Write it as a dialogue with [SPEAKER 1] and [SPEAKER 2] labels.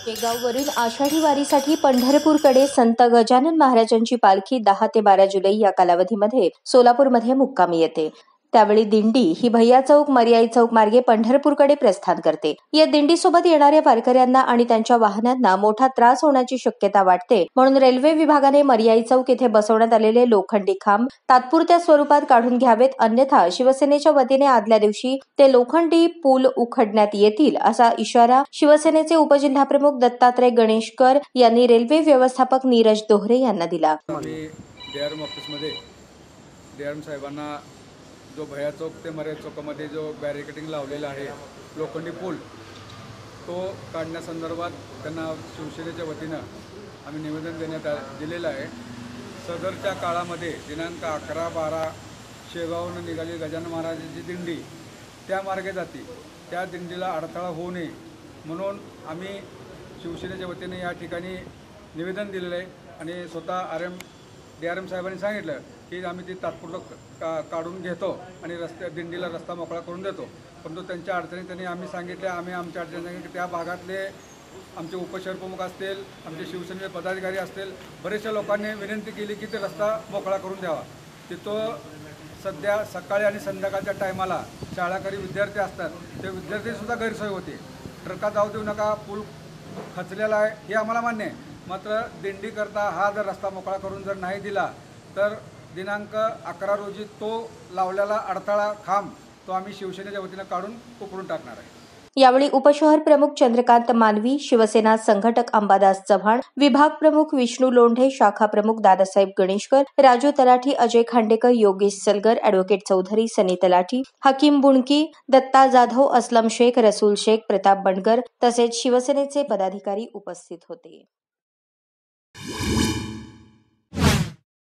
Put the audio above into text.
[SPEAKER 1] शेगाववरून आषाढी वारीसाठी पंढरपूरकडे संत गजानन महाराजांची पालखी 10 ते 12 जुलै या कालावधीमध्ये सोलापूरमध्ये मुक्कामी येते। त्यावेळी दिंडी ही भैया चौक मर्याई चौक मार्गे पंढरपूरकडे प्रस्थान करते। या दिंडीसोबत येणाऱ्या वारकऱ्यांना आणि त्यांच्या वाहनांना मोठा त्रास होण्याची शक्यता वाटते, म्हणून रेल्वे विभागाने मर्याई चौक येथे बसवण्यात आलेले लोखंडी खांब तात्पुरत्या स्वरूपात काढून घ्यावेत, अन्यथा शिवसेनेच्या वतीने आदल्या दिवशी ते लोखंडी पूल उखडण्यात येतील असा इशारा शिवसेनेचे उपजिल्हाप्रमुख दत्तात्रय गणेशकर यांनी रेल्वे व्यवस्थापक नीरज दोहरे यांना दिला।
[SPEAKER 2] डीआरएम ऑफिसमध्ये डीआरएम साहेबांना जो भैया चौक ते मर्याई चौकामध्ये जो बॅरिकेडिंग लावलेला आहे लोखंडी पूल तो काढण्यासंदर्भात त्यांना शिवसेनेच्या वतीनं आम्ही निवेदन दिलेलं आहे। सदरच्या काळामध्ये दिनांक 11-12 शेगावहून निघाली गजानन महाराजांची दिंडी त्या मार्गे जाते, त्या दिंडीला अडथळा होऊ नये म्हणून आम्ही शिवसेनेच्या वतीने या ठिकाणी निवेदन दिलेलं आहे आणि स्वतः डीआरएम साहेबांनी सांगितलं की आम्ही ती तात्पुरतं काढून घेतो आणि दिंडीला रस्ता मोकळा करून देतो। परंतु त्यांच्या अडचणी त्यांनी आम्ही सांगितल्या, आम्ही आमच्या अडचणी सांगितल्या। त्या भागातले आमचे उपशहरप्रमुख असतील, आमचे शिवसेनेचे पदाधिकारी असतील, बरेचशा लोकांनी विनंती केली की ते रस्ता मोकळा करून द्यावा। तिथं सध्या सकाळी आणि संध्याकाळच्या टायमाला शाळाकरी विद्यार्थी असतात, ते विद्यार्थीसुद्धा गैरसोय होते। ट्रका जाऊ देऊ नका, पूल खचलेला आहे हे आम्हाला मान्य आहे, मात्र दिंडीकरता हा जर रस्ता मोकळा करून जर नाही दिला तर दिनांक 11 रोजी तो लावलेला अडथळा खांब तो आम्ही शिवसेनेच्या वतीनं काढून उकळून टाकणार आहे।
[SPEAKER 1] यावेळी उपशहर प्रमुख चंद्रकांत मानवी, शिवसेना संघटक अंबादास चव्हाण, विभाग प्रमुख विष्णू लोंढे, शाखा प्रमुख दादासाहेब गणेशकर, राजू तलाठी, अजय खांडेकर, योगेश सलगर, ॲडव्होकेट चौधरी, सनी तलाठी, हकीम बुणकी, दत्ता जाधव, असलम शेख, रसूल शेख, प्रताप बनगर तसेच शिवसेनेचे पदाधिकारी उपस्थित होते।